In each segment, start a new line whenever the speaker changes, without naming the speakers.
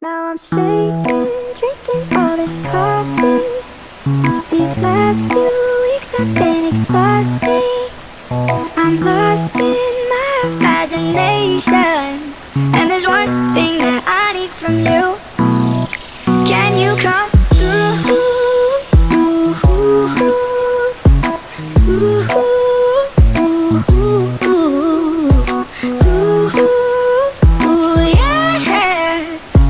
Now I'm shaking, drinking all this coffee. These last few weeks have been exhausting. I'm lost in my imagination, and there's one thing that I need from you. Can you come through? Yeah.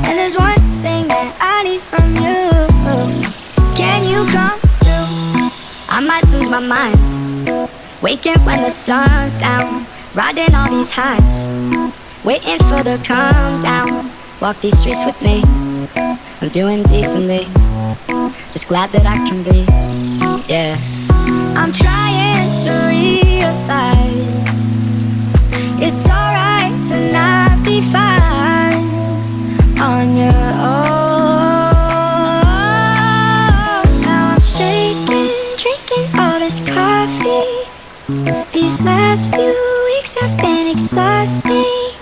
And there's one thing that I need from you. Can you come through? I might lose my mind, waking when the sun's down, riding all these highs, waiting for the calm down. Walk these streets with me, I'm doing decently, just glad that I can be, yeah. I'm trying to realize it's alright to not be fine on your own. Now I'm shaking, drinking all this coffee. These last few weeks have been exhausting.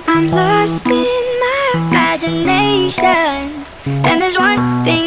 I'm lost in my imagination, and there's one thing